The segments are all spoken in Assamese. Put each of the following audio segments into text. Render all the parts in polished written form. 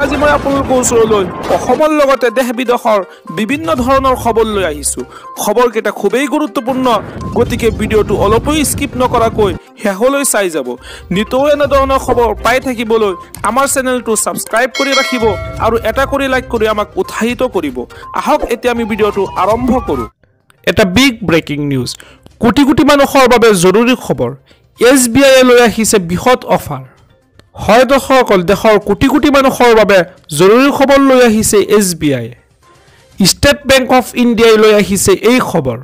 আজি মই আপোনালোকৰ ওচৰলৈ অসমৰ লগতে দেশ বিদেশৰ বিভিন্ন ধৰণৰ খবৰ লৈ আহিছো। খবৰকেইটা খুবেই গুৰুত্বপূৰ্ণ, গতিকে ভিডিঅ'টো অলপো স্কিপ নকৰাকৈ শেষলৈ চাই যাব। নিতৌ এনে ধৰণৰ খবৰ পাই থাকিবলৈ আমাৰ চেনেলটো ছাবস্ক্ৰাইব কৰি ৰাখিব আৰু এটা কৰি লাইক কৰি আমাক উৎসাহিত কৰিব। আহক এতিয়া আমি ভিডিঅ'টো আৰম্ভ কৰোঁ। এটা big breaking news, crore crore মানুহৰ বাবে জৰুৰী খবৰ। SBI লৈ আহিছে বৃহৎ অফাৰ। হয় দৰ্শকসকল, দেশৰ কোটি কোটি মানুহৰ বাবে জৰুৰী খবৰ লৈ আহিছে SBI। ষ্টেট বেংক অফ ইণ্ডিয়াই লৈ আহিছে এই খবৰ।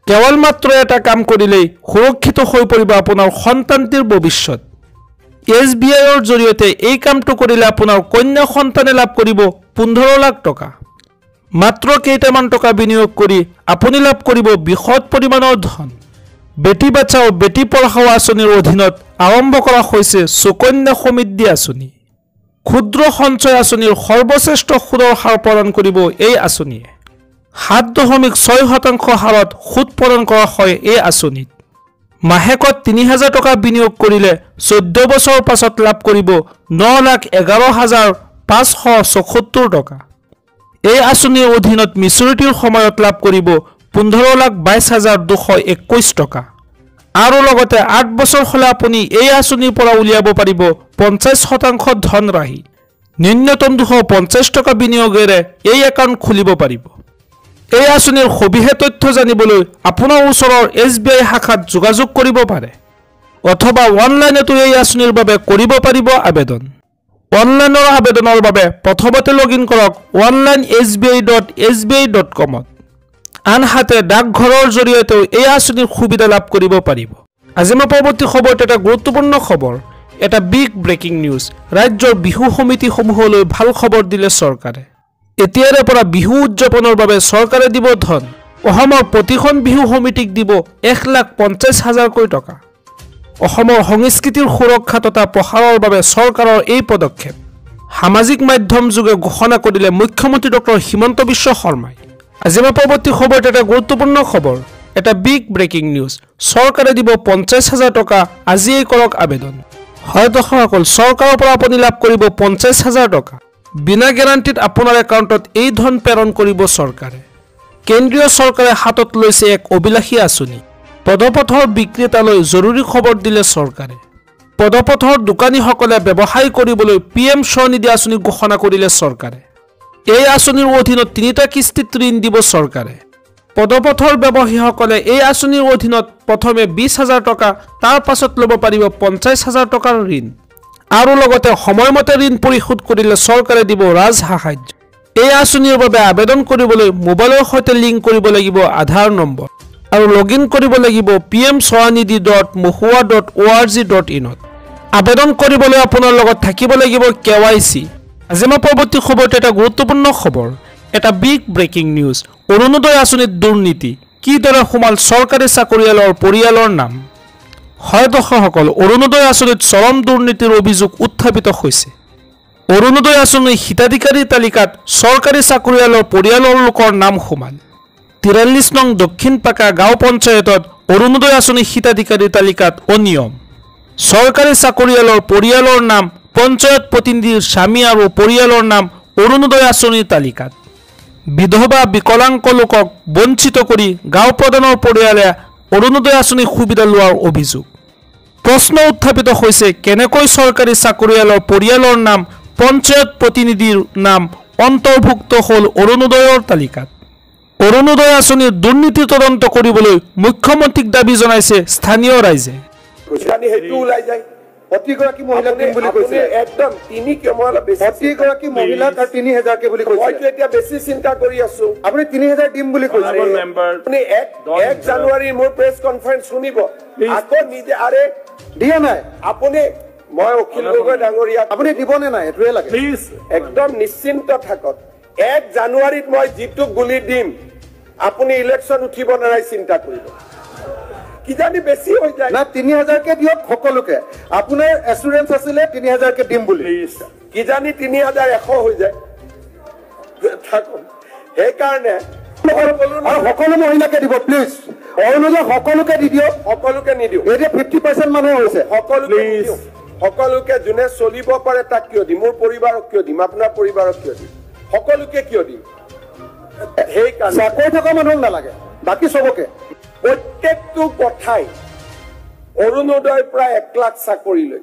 কেৱল মাত্ৰ এটা কাম কৰিলেই সুৰক্ষিত হৈ পৰিব আপোনাৰ সন্তানটিৰ ভৱিষ্যত। SBIৰ জৰিয়তে এই কামটো কৰিলে আপোনাৰ কন্যা সন্তানে লাভ কৰিব 15 লাখ টকা। মাত্ৰ কেইটামান টকা বিনিয়োগ কৰি আপুনি লাভ কৰিব বৃহৎ পৰিমাণৰ ধন। বেটি বাচাও বেটি পঢ়াও আঁচনিৰ অধীনত আৰম্ভ কৰা হৈছে সুকন্যা সমৃদ্ধি আঁচনি। ক্ষুদ্ৰ সঞ্চয় আঁচনিৰ সৰ্বশ্ৰেষ্ঠ সুদৰ হাৰ প্ৰদান কৰিব এই আঁচনিয়ে। 7.6% হাৰত সুদ প্ৰদান কৰা হয় এই আঁচনিত। মাহেকত 3000 টকা বিনিয়োগ কৰিলে 14 বছৰৰ পাছত লাভ কৰিব 9,11,574 টকা। এই আঁচনিৰ অধীনত মিচুৰিটিৰ সময়ত লাভ কৰিব 15,22,221 টকা। আৰু লগতে 8 বছৰ হ'লে আপুনি এই আঁচনিৰ পৰা উলিয়াব পাৰিব 50% ধন ৰাহি। ন্যূনতম 250 টকা বিনিয়োগেৰে এই একাউণ্ট খুলিব পাৰিব। এই আঁচনিৰ সবিশেষ তথ্য জানিবলৈ আপোনাৰ ওচৰৰ SBI শাখাত যোগাযোগ কৰিব পাৰে, অথবা অনলাইনতো এই আঁচনিৰ বাবে কৰিব পাৰিব আবেদন। অনলাইনৰ আবেদনৰ বাবে প্ৰথমতে লগইন কৰক online.sbi.com। আনহাতে ডাকঘৰৰ জৰিয়তেও এই আঁচনিৰ সুবিধা লাভ কৰিব পাৰিব। আজি মই পৰৱৰ্তী খবৰটো এটা গুৰুত্বপূৰ্ণ খবৰ, এটা বিগ ব্ৰেকিং নিউজ। ৰাজ্যৰ বিহু সমিতিসমূহলৈ ভাল খবৰ দিলে চৰকাৰে। এতিয়াৰে পৰা বিহু উদযাপনৰ বাবে চৰকাৰে দিব ধন। অসমৰ প্ৰতিখন বিহু সমিতিক দিব 1,50,000 টকা। অসমৰ সংস্কৃতিৰ সুৰক্ষা তথা প্ৰসাৰৰ বাবে চৰকাৰৰ এই পদক্ষেপ সামাজিক মাধ্যম যোগে ঘোষণা কৰিলে মুখ্যমন্ত্ৰী ডক্টৰ হিমন্ত বিশ্ব শৰ্মাই। আজি মই পৰৱৰ্তী খবৰটো এটা গুৰুত্বপূৰ্ণ খবৰ, এটা বিগ ব্ৰেকিং নিউজ। চৰকাৰে দিব 50,000 টকা, আজিয়েই কৰক আবেদন। হয় দৰ্শকসকল, চৰকাৰৰ পৰা আপুনি লাভ কৰিব 50,000 টকা। বিনা গেৰাণ্টিত আপোনাৰ একাউণ্টত এই ধন প্ৰেৰণ কৰিব চৰকাৰে। কেন্দ্ৰীয় চৰকাৰে হাতত লৈছে এক অভিলাষী আঁচনি। পদপথৰ বিক্ৰেতালৈ জৰুৰী খবৰ দিলে চৰকাৰে। পদপথৰ দোকানীসকলে ব্যৱসায় কৰিবলৈ PM স্বনিধি আঁচনি ঘোষণা কৰিলে চৰকাৰে। এই আঁচনিৰ অধীনত 3টা কিস্তিত ঋণ দিব চৰকাৰে। পদপথৰ ব্যৱসায়ীসকলে এই আঁচনিৰ অধীনত প্ৰথমে 20,000 টকা, তাৰ পাছত ল'ব পাৰিব 50,000 টকাৰ ঋণ। আৰু লগতে সময়মতে ঋণ পৰিশোধ কৰিলে চৰকাৰে দিব ৰাজসাহায্য। এই আঁচনিৰ বাবে আবেদন কৰিবলৈ মোবাইলৰ সৈতে লিংক কৰিব লাগিব আধাৰ নম্বৰ আৰু লগইন কৰিব লাগিব pmswanidhi.mohua.org.in। আবেদন কৰিবলৈ আপোনাৰ লগত থাকিব লাগিব KYC। আজি মই পৰৱৰ্তী খবৰটো এটা গুৰুত্বপূৰ্ণ খবৰ, এটা বিগ ব্ৰেকিং নিউজ। অৰুণোদয় আঁচনিত দুৰ্নীতি, কিদৰে সোমাল চৰকাৰী চাকৰিয়ালৰ পৰিয়ালৰ নাম। হয় দৰ্শকসকল, অৰুণোদয় আঁচনিত চৰম দুৰ্নীতিৰ অভিযোগ উত্থাপিত হৈছে। অৰুণোদয় আঁচনিৰ হিতাধিকাৰীৰ তালিকাত চৰকাৰী চাকৰিয়ালৰ পৰিয়ালৰ লোকৰ নাম সোমাল। 43 নং দক্ষিণ পাকা গাঁও পঞ্চায়তত অৰুণোদয় আঁচনিৰ হিতাধিকাৰীৰ তালিকাত অনিয়ম। চৰকাৰী চাকৰিয়ালৰ পৰিয়ালৰ নাম পঞ্চায়ত প্ৰতিনিধিৰ স্বামী আৰু পৰিয়ালৰ নাম অৰুণোদয় আঁচনিৰ তালিকাত। বিধৱা বিকলাংগ লোকক বঞ্চিত কৰি গাঁও প্ৰধানৰ পৰিয়ালে অৰুণোদয় আঁচনিৰ সুবিধা লোৱাৰ অভিযোগ। প্ৰশ্ন উত্থাপিত হৈছে, কেনেকৈ চৰকাৰী চাকৰিয়ালৰ পৰিয়ালৰ নাম পঞ্চায়ত প্ৰতিনিধিৰ নাম অন্তৰ্ভুক্ত হ'ল অৰুণোদয়ৰ তালিকাত। অৰুণোদয় আঁচনিৰ দুৰ্নীতি তদন্ত কৰিবলৈ মুখ্যমন্ত্ৰীক দাবী জনাইছে স্থানীয় ৰাইজে। প্ৰতিগৰাকী মহিলাক দিম বুলি কৈছে, একদম প্ৰতিগৰাকী মহিলাক 3,000 কে বুলি কৈছে। মইতো এতিয়া বেছি চিন্তা কৰি আছো। আপুনি 3,000 দিম বুলি কৈছে। আপুনি 1 জানুৱাৰী মোৰ প্ৰেছ কনফাৰেন্স শুনিব, আকৌ নিজে আৰে দিয়া নাই আপুনি। মই অখিল গগৈ ডাঙৰীয়া, আপুনি দিবনে নাই এইটোৱে লাগে। প্লিজ একদম নিশ্চিন্ত থাকক। 1 জানুৱাৰীত মই যিটো গুলি দিম, আপুনি ইলেকশ্যন উঠিব নাই চিন্তা কৰিব। কিজানি বেছি হৈ যায় না, 3,000 কে দিয়ক সকলোকে। আপোনাৰ এসুৰেন্স আছিলে 3,000 কে দিম বুলি, কিজানি 3,100 হৈ যায়। সেইকাৰণে সকলো মহিলাকে দিব প্লিজ। অৰুণোদয় সকলোকে দি দিয়ক। সকলোকে নিদিওঁ, এতিয়া 50% মানুহ হৈছে। সকলোকে সকলোকে যোনে চলিব পাৰে তাক কিয় দিম মোৰ পৰিবাৰক কিয় দিম আপোনাৰ পৰিবাৰক কিয় দিম সকলোকে কিয় দিম সেইকাৰণে চাকৰি থকা মানুহক নালাগে বাকী চবকে প্ৰত্যেকটো কথাই অৰুণোদয়ৰ পৰা 1 লাখ চাকৰিলৈ